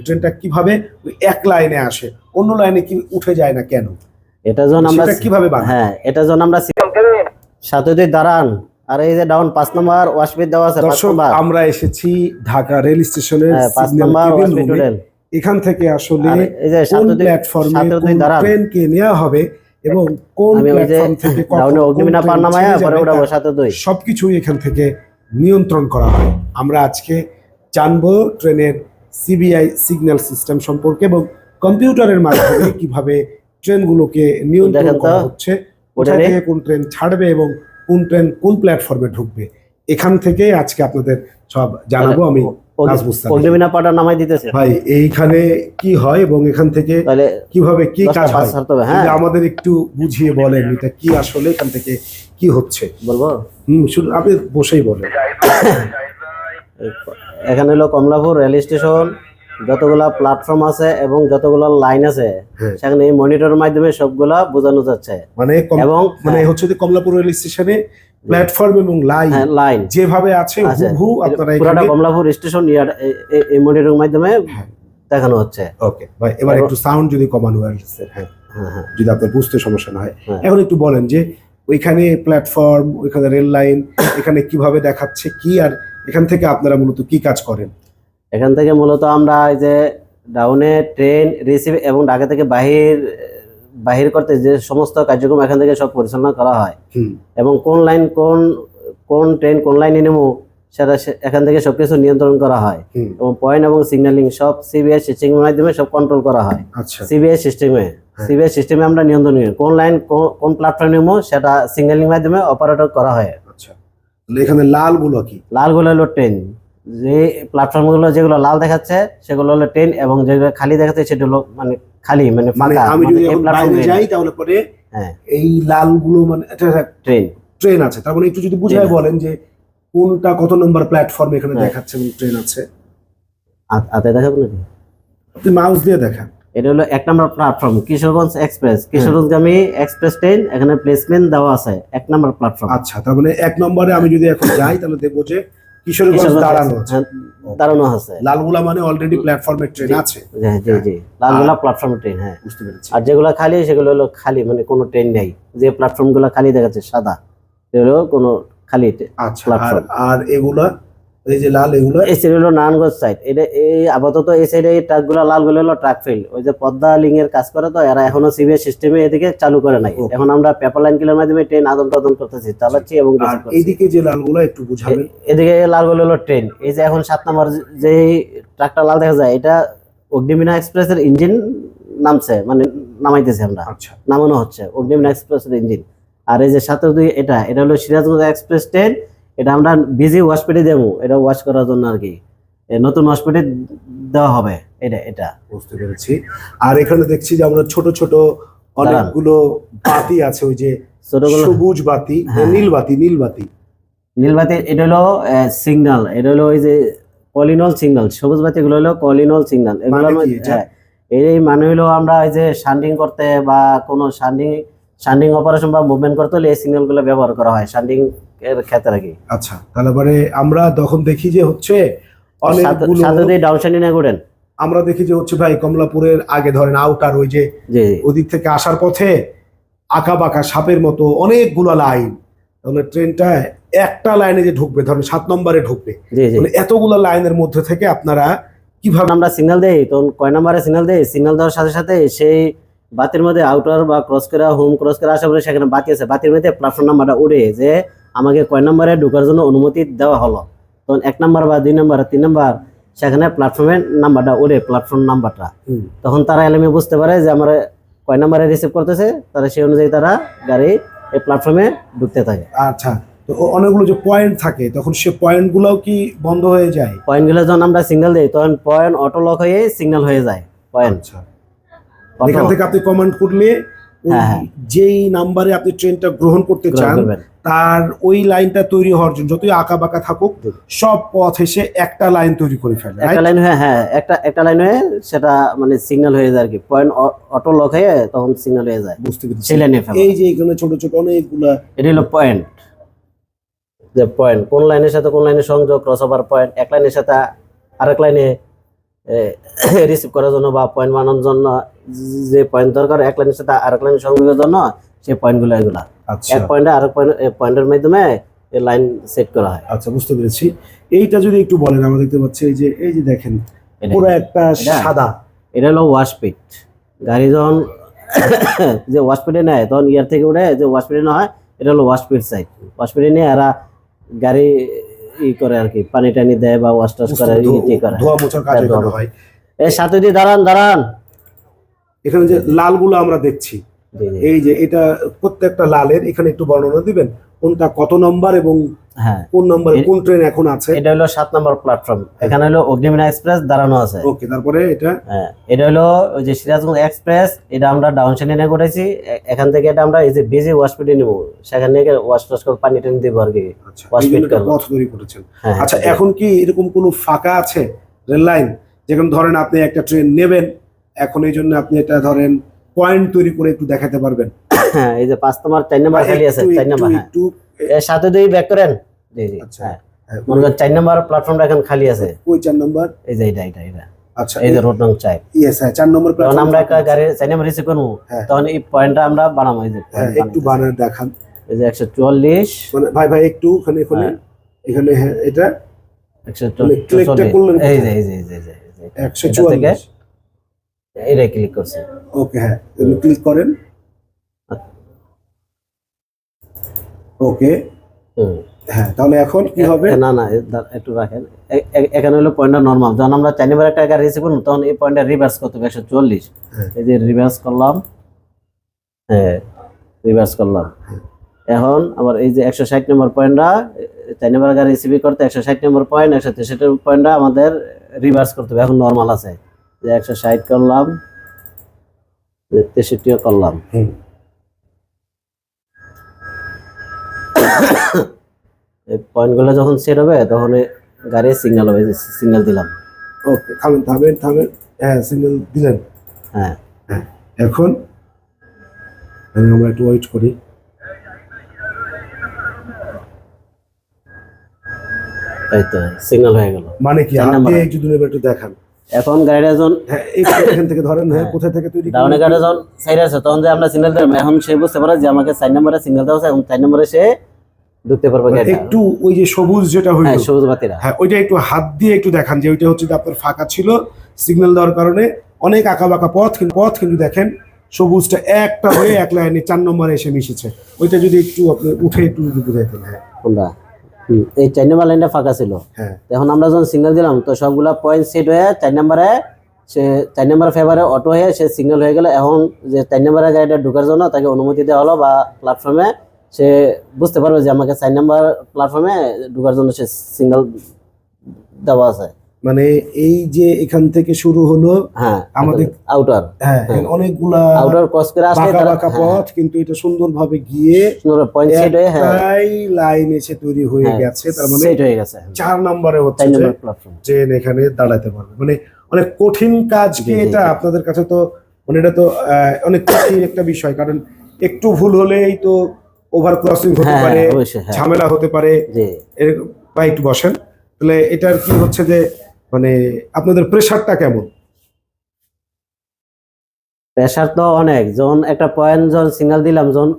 ট্রেনটা কিভাবে ওই এক লাইনে আসে, অন্য লাইনে কি উঠে যায় না কেন? এটা যখন আমরা কিভাবে বানাই? হ্যাঁ, এটা যখন আমরা 7 দাঁড়ান, আর এই যে ডাউন 5 নম্বর ওয়াশপিট দেওয়া আছে 5 দর্শক, নম্বর। আমরা এসেছি ঢাকা রেল স্টেশনের 5 নম্বর ওয়াশপিট টোটাল। এখান থেকে আসলে এই যে কোন 7 প্ল্যাটফর্মে কোন দাঁড়ান, ট্রেনকে নেওয়া হবে এবং কোন প্ল্যাটফর্ম থেকে ডাউনে অগ্নিমিনা পার নামায়া পরে উঠাবো 7 সবকিছুই এখান থেকে নিয়ন্ত্রণ করা হয়। আমরা আজকে জানবো ট্রেনের সিবিআই সিগন্যাল সিস্টেম সম্পর্কে এবং কম্পিউটারের মাধ্যমে কিভাবে ট্রেনগুলোকে নিয়ন্ত্রণ করা হচ্ছে, কোথা থেকে কোন ট্রেন ছাড়বে এবং কোন ট্রেন কোন প্ল্যাটফর্মে ঢুকবে। এখান থেকে আজকে আপনাদের সব জানাবো। আমি অগ্নিমিনা পাটা নামাই দিতেছে ভাই, এইখানে কি হয় এবং এখান থেকে কিভাবে কি কাজ হয় আমাদের একটু বুঝিয়ে বলেন, এটা কি আসলে এখান থেকে কি হচ্ছে বলবো? শুধু আপনি বসেই বলেন। এখানে হলো কমলাপুর রেল স্টেশন, যতগুলা প্ল্যাটফর্ম আছে এবং যতগুলো লাইন আছে সেখানে এই মনিটরের মাধ্যমে সবগুলা বোঝানো যাচ্ছে। এবং হচ্ছে যে কমলাপুর রেল স্টেশনে প্ল্যাটফর্ম এবং লাইন যেভাবে আছে হুবহু আপনারা পুরোটা কমলাপুর স্টেশন এই মনিটরের মাধ্যমে দেখানো হচ্ছে। ওকে ভাই, এবার একটু সাউন্ড যদি কমানো হয়, হ্যাঁ যদি আপনার বুঝতে সমস্যা না হয়, এখন একটু বলেন যে ওইখানে প্ল্যাটফর্ম, ওইখানে রেল লাইন, এখানে কিভাবে দেখাচ্ছে কি, আর এখান থেকে আপনারা মূলত কি কাজ করেন? এখান থেকে মূলত আমরা এই যে ডাউনে ট্রেন রিসিভ এবং ঢাকা থেকে বাহির করতে যে সমস্ত কার্যক্রম এখান থেকে সব পরিচালনা করা হয় এবং কোন লাইন কোন ট্রেন কোন লাইনে নেবো সেটা এখান থেকে সবকিছু নিয়ন্ত্রণ করা হয় এবং পয়েন্ট এবং সিগন্যালিং সব সিবিআই সিস্টেমের মাধ্যমে সব কন্ট্রোল করা হয়। সিবিআই সিস্টেমে আমরা নিয়ন্ত্রণ করি কোন লাইন কোন প্ল্যাটফর্মে নেবো সেটা সিগন্যালিং মাধ্যমে অপারেটর করা হয়। আচ্ছা, এখানে লালগুলো কি? লালগুলো হলো ট্রেন, যে প্ল্যাটফর্মগুলো যেগুলো লাল দেখাচ্ছে সেগুলো হলো ট্রেন এবং যেগুলো খালি দেখাচ্ছে সেটা হলো মানে খালি মানে ফাঁকা। আমি যদি বাইরে যাই তাহলে পরে এই লালগুলো মানে ট্রেন আছে, তার মানে একটু যদি বুঝায় বলেন যে কোনটা কত নম্বর প্ল্যাটফর্ম এখানে দেখাচ্ছে ট্রেন আছে। আতে দেখাবো নাকি? আপনি মাউস দিয়ে দেখান। এটা হলো 1 নম্বর প্ল্যাটফর্ম কিশোরগঞ্জ এক্সপ্রেস, কিশোরগঞ্জগামী এক্সপ্রেস ট্রেন, এখানে প্লেসমেন্ট দেওয়া আছে 1 নম্বর প্ল্যাটফর্ম। আচ্ছা, তার মানে 1 নম্বরে আমি যদি এখন যাই তাহলে দেখবো যে কিশোরগঞ্জ দাঁড়ানো আছে। লালগুলা মানে অলরেডি প্ল্যাটফর্মের ট্রেন আছে। জি জি, লালগুলা প্ল্যাটফর্মের ট্রেন। হ্যাঁ, বুঝতে পেরেছি। আর যেগুলো খালি সেগুলো হলো খালি মানে কোনো ট্রেন নেই, যে প্ল্যাটফর্মগুলো খালি দেখাচ্ছে সাদা এগুলো কোনো খালি প্ল্যাটফর্ম। আর এগুলা এই যে লাল, এগুলো এই সাইড হলো নারায়ণগঞ্জ সাইড। এটা এই আপাতত এই সাইডে এই ট্রাকগুলো লালগুলো হলো ট্রাক ফিল্ড, ওই যে পদ্মা লিং এর কাজ করে, তো এরা এখনো সিবিআই সিস্টেমে এদিকে চালু করে নাই। এখন আমরা পেপার লাইন কিলোর মাধ্যমে ট্রেন আদান প্রদান করতেছি, চালাচ্ছি এবং এইদিকে যে লালগুলো একটু বুঝাবেন। এদিকে লালগুলো হলো ট্রেন। এই যে এখন 7 নম্বর যে ট্রাকটা লাল দেখা যায়, এটা অগ্নিমিনা এক্সপ্রেসের ইঞ্জিন নামছে, মানে নামাইতেছে আমরা। আচ্ছা, নামানো হচ্ছে অগ্নিমিনা এক্সপ্রেসের ইঞ্জিন। আর এই যে 7 এটা হলো সিরাজগঞ্জ এক্সপ্রেস ট্রেন, এটা আমরা বিজি ওয়াশপিটে দেবো, এটা ওয়াশ করার জন্য আর কি নতুন ওয়াশপিটে দেওয়া হবে। এটা বুঝতে পেরেছি। আর এখানে দেখছি যে আমরা ছোট ছোট অনেকগুলো বাতি আছে, ওই যে সবুজ বাতি, নীল বাতি। এটা হলো সিগন্যাল, এটা হলো ওই যে কলিনল সিগন্যাল। সবুজ বাতি এগুলো হলো কলিনল সিগন্যাল। এগুলো এই মানে হলো আমরা এই যে শান্ডিং করতে বা কোনো শান্ডিং অপারেশন বা মুভমেন্ট করতে হলে এই সিগন্যালগুলো ব্যবহার করা হয় শান্ডিং এর ক্ষেত্রে আর কি। আচ্ছা, তাহলে মানে আমরা তখন দেখি যে হচ্ছে অনেকগুলো ডাউন শান্ডিং এ করেন, আমরা দেখি যে হচ্ছে ভাই কমলাপুরের আগে ধরেন আউটার ওই যে ওদিক থেকে আসার পথে আঁকা বাঁকা সাপের মতো অনেকগুলো লাইন, তাহলে ট্রেনটা একটা লাইনে যে ঢুকবে ধরেন 7 নম্বরে ঢুকবে, মানে এতগুলো লাইনের মধ্যে থেকে আপনারা কিভাবে আমরা সিগন্যাল দেই, তখন কয় নম্বরে সিগন্যাল দেই, সিগন্যাল দেওয়ার সাথে সাথে সেই বাতির মধ্যে আউটার বা ক্রস করে হোম ক্রস করে আসার পরে সেখানে বাতি আছে, বাতির মধ্যে প্ল্যাটফর্ম নাম্বারটা উড়ে যে আমাকে কয় নম্বরে ঢোকার জন্য অনুমতি দেওয়া হলো, তখন 1 নম্বর বা 2 নম্বর 3 নম্বর সেখানে প্ল্যাটফর্মের নাম্বারটা উড়ে, প্ল্যাটফর্ম নাম্বারটা, তখন তারা এলএমএ বুঝতে পারে যে আমার কয় নম্বরে রিসিভ করতেছে, তারা সেই অনুযায়ী তারা গাড়ি এই প্ল্যাটফর্মে ঢুকতে থাকে। আচ্ছা, তো অনেকগুলো যে পয়েন্ট থাকে তখন সে পয়েন্টগুলোও কি বন্ধ হয়ে যায়? পয়েন্টগুলো যখন আমরা সিগন্যাল দিই তখন পয়েন্ট অটো লক হয়ে সিগন্যাল হয়ে যায় পয়েন্ট। এখান থেকে আপনি কমান্ড করলে যেই নাম্বারে আপনি ট্রেনটা গ্রহণ করতে চান তার ওই লাইনটা তৈরি হওয়ার জন্য যতই আঁকা বাঁকা থাকুক সব পথ এসে একটা লাইন তৈরি করে ফেলে, একটা লাইন হয়ে একটা লাইন হয়ে সেটা মানে সিগন্যাল হয়ে যায় আর কি, পয়েন্ট অটো লক হয়ে তখন সিগন্যাল হয়ে যায়। বুঝতে পেরেছি। এই যে এখানে ছোট ছোট অনেকগুলা, এটা হলো পয়েন্ট, যে পয়েন্ট কোন লাইনের সাথে কোন লাইনের সংযোগ, ক্রস ওভার পয়েন্ট, এক লাইনের সাথে আরেক লাইনে রিসিভ করার জন্য বা পয়েন্ট বানানোর জন্য যে পয়েন্ট দরকার এক লাইনের সাথে আরেক লাইন সংযোগের জন্য সেই পয়েন্টগুলো এগুলা আচ্ছা এক পয়েন্টে আরেক পয়েন্টের মাধ্যমে লাইন সেট করা হয়। আচ্ছা, বুঝতে পেরেছি। এইটা যদি একটু বলেন, আমরা দেখতে পাচ্ছি এই যে দেখেন এটা- পুরো একটা এটা? সাদা। এটা হলো ওয়াশপিট। গাড়ি যখন যে ওয়াশপিটে নেয় তখন ইয়ার থেকে উঠে যে ওয়াশপিটে নেওয়া হয়, এটা হলো ওয়াশপিট সাইড। ওয়াশপিটে নিয়ে এরা গাড়ি করে আর কি, পানি টানি দেয় বা ওয়াশ টাশ করে করে। ধোয়া মোছার কাজ হ্যাঁ, এখানে ধোয়া। হয়। এই সাথে দিয়ে দাঁড়ান। এখানে যে লালগুলো আমরা দেখছি, জি, জি। এই যে এটা প্রত্যেকটা লালের এখানে একটু বর্ণনা দিবেন, কোনটা কত নম্বর এবং হ্যাঁ, কোন নম্বরে কোন ট্রেন এখন আছে। এটা হলো 7 নম্বর প্ল্যাটফর্ম। এখানে হলো অগ্নিবীণা এক্সপ্রেস দাঁড়ানো আছে। ওকে, তারপরে এটা হ্যাঁ, এটা হলো ওই যে সিরাজগঞ্জ এক্সপ্রেস, এটা আমরা ডাউন শ্রেণী করেছি। এখান থেকে এটা আমরা এই যে বিজি ওয়াশপিটে নিব, সেখান থেকে ওয়াশ টাশ করে পানি টানি দিব আর কি। আচ্ছা, ওয়াশ এই জন্য পিট একটা করবো। পথ তৈরি করেছেন। হ্যাঁ, আচ্ছা, এখন কি এরকম কোনো ফাঁকা আছে রেল লাইন, যেখানে ধরেন আপনি একটা ট্রেন নেবেন, এখন এই জন্য আপনি এটা ধরেন পয়েন্ট তৈরি করে একটু দেখাতে পারবেন? হ্যাঁ, এই যে 5 নম্বর 4 নম্বর খালি আছে, 4 নম্বর। হ্যাঁ, একটু এর সাথে দুই ব্যাক করেন। জি, জি। আচ্ছা, হ্যাঁ, মনে করেন 4 নম্বর প্ল্যাটফর্মটা এখন খালি আছে। ওই 4 নম্বর। এই যে এটা আচ্ছা, এই যে রোড নং 4। ইয়েস, হ্যাঁ, 4 নম্বর তখন প্ল্যাটফর্ম। আমরা একটা গাড়ি 4 নম্বর রিসিভ করবো, হ্যাঁ। তখন এই পয়েন্টটা আমরা বানাবো। এই যে হ্যাঁ, একটু বানায় দেখান। এই যে 144, মানে ভাই একটু এখানে হ্যাঁ। এখানে হ্যাঁ, এটা 144। করলেন এই কোথায়? যে 144। এটা ক্লিক করছি। ওকে, হ্যাঁ, ক্লিক করেন। ওকে, হুম। হ্যাঁ, তাহলে এখন কি হবে? না একটু রাখেন। এখানে হলো পয়েন্টটা নরমাল। যখন আমরা 4 নম্বর একটা গাড়ি রিসিভ করবো, তখন এই পয়েন্টটা রিভার্স করতে হবে 140। হ্যাঁ। এই যে রিভার্স করলাম। হ্যাঁ, রিভার্স করলাম। এখন আবার এই যে 160 নম্বর পয়েন্টটা 4 নম্বর গাড়ি রিসিভ করতে 160 নম্বর পয়েন্ট 163 পয়েন্টটা আমাদের রিভার্স করতে হবে। এখন নরমাল আছে, যে 160 করলাম, 63 করলাম। হুম। এই পয়েন্টগুলো যখন সেট হবে তখন গাড়ির সিগন্যাল হবে। সিগন্যাল দিলাম। ওকে, থামেন। হ্যাঁ, সিগন্যাল দিলেন। হ্যাঁ, হ্যাঁ, এখন আমরা একটু ওয়েট করি। এই তো সিগন্যাল হয়ে গেল। মানে কি 4 হাত নম্বর। দিয়ে একটু দূরে একটু দেখান। এখন গাড়িটা যখন হ্যাঁ, এখান থেকে ধরেন। হ্যাঁ, কোথা থেকে তৈরি ডাউনে করলেন? গাড়িটা যখন সাইড আছে, তখন যে আমরা সিগন্যাল দিলাম, এখন সে বুঝতে পারে যে আমাকে 4 নম্বরে সিগন্যাল দেওয়া আছে, এবং 4 নম্বরে সে ঢুকতে পারবে মানে গাড়িটা। একটু ওই যে সবুজ যেটা হইলো, হ্যাঁ, সবুজ বাতিরা। হ্যাঁ, ওইটা একটু হাত দিয়ে একটু দেখান যে ওইটা হচ্ছে যে আপনার ফাঁকা ছিল সিগন্যাল দেওয়ার কারণে, অনেক আঁকা বাঁকা পথ কিন্তু দেখেন সবুজটা একটা হয়ে এক লাইনে 4 নম্বরে এসে মিশেছে। ওইটা যদি একটু আপনি উঠে একটু যদি বুঝাইতেন। হ্যাঁ, কোনটা? এই 4 নম্বর লাইনটা ফাঁকা ছিল। হ্যাঁ, এখন আমরা যখন সিগন্যাল দিলাম, তো সবগুলা পয়েন্ট সেট হয়ে 4 নম্বরে সে 4 নম্বর ফেভারে অটো হয়ে সে সিগন্যাল হয়ে গেল। এখন যে 4 নম্বরের গাড়িটা ঢোকার জন্য তাকে অনুমতি দেওয়া হলো, বা প্ল্যাটফর্মে সে বুঝতে পারবে যে আমাকে 4 নম্বর প্ল্যাটফর্মে ঢোকার জন্য সে সিগন্যাল দেওয়া আছে। মানে এই যে এখান থেকে শুরু হলো হ্যাঁ, আমাদের আউটার। হ্যাঁ, অনেকগুলা আউটার ক্রস করে আসলে বাঁকা বাঁকা পথ, কিন্তু এটা সুন্দরভাবে গিয়ে পয়েন্ট সেট হয়ে একটাই লাইন এসে তৈরি হয়ে গেছে। তার মানে সেট হয়ে গেছে। 4 নম্বরে হচ্ছে 4 যে নম্বর প্ল্যাটফর্ম। ট্রেন এখানে দাঁড়াতে পারবে। মানে অনেক কঠিন কাজ কি জি, জি, এটা জি। আপনাদের কাছে? তো মানে এটা তো অনেক কঠিন একটা বিষয়, কারণ একটু ভুল হলেই তো ওভার ক্রসিং হতে হ্যাঁ, পারে, অবশ্যই। হ্যাঁ, ঝামেলা হতে পারে। জি। বা একটু বসেন। তাহলে এটার কি হচ্ছে যে মানে আপনাদের প্রেসারটা কেমন? প্রেসার তো অনেক। যখন একটা পয়েন্ট যখন সিগন্যাল দিলাম, যখন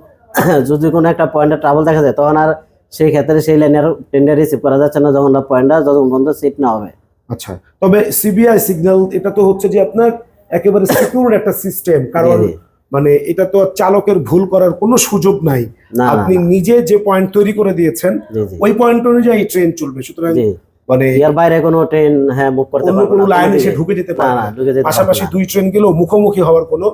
যদি কোনো একটা পয়েন্টে ট্রাবল দেখা যায়, তখন আর সেই ক্ষেত্রে সেই লাইনের ট্রেনটা রিসিভ করা যাচ্ছে না, যখন পয়েন্টটা যখন বন্ধ সেট না হবে। আচ্ছা, তবে সিবিআই সিগন্যাল এটা তো হচ্ছে যে আপনার একেবারে সিকিউর একটা সিস্টেম, কারণ জি, জি। মানে এটা তো চালকের ভুল করার কোনো সুযোগ নাই। না, আপনি নিজে যে পয়েন্ট তৈরি করে দিয়েছেন জি, জি, ওই পয়েন্ট অনুযায়ী ট্রেন চলবে। সুতরাং জি। মানে এর বাইরে কোনো ট্রেন মুভ করতে অন্য পারবে কোনো না, লাইন কোনো এসে দিকে। ঢুকে যেতে না, পারবে না, না। ঢুকে যেতে পাশাপাশি পারবে না। দুই ট্রেন গেলেও মুখোমুখি হওয়ার কোনো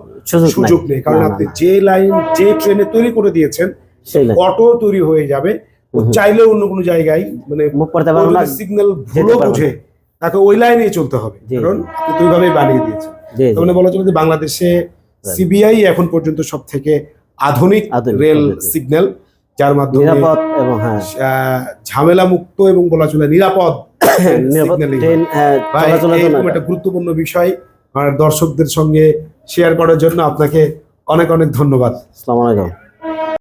সুযোগ নেই, কারণ না, আপনি না। যে লাইন যে ট্রেনে তৈরি করে দিয়েছেন সেই লাইন অটো তৈরি হয়ে যাবে। ও চাইলে অন্য কোনো জায়গায় মানে মুভ করতে পারবে না, সিগন্যাল যেতে ভুলও পারবে বুঝে না। তাকে ওই লাইনেই চলতে হবে, জি, কারণ জি। আপনি দুইভাবেই বানিয়ে দিয়েছেন। জি, জি। তার মানে বলা চলে যে বাংলাদেশে সিবিআই এখন পর্যন্ত সব থেকে আধুনিক আধুনিক রেল পদ্ধতি। সিগন্যাল, যার মাধ্যমে নিরাপদ এবং হ্যাঁ ঝামেলা মুক্ত এবং বলা চলে নিরাপদ নিরাপদ signaling ট্রেন হয়। ভাই, চলাচলের জন্য এরকম একটা গুরুত্বপূর্ণ বিষয় আর দর্শকদের সঙ্গে শেয়ার করার জন্য আপনাকে অনেক অনেক ধন্যবাদ। আসসালামু আলাইকুম।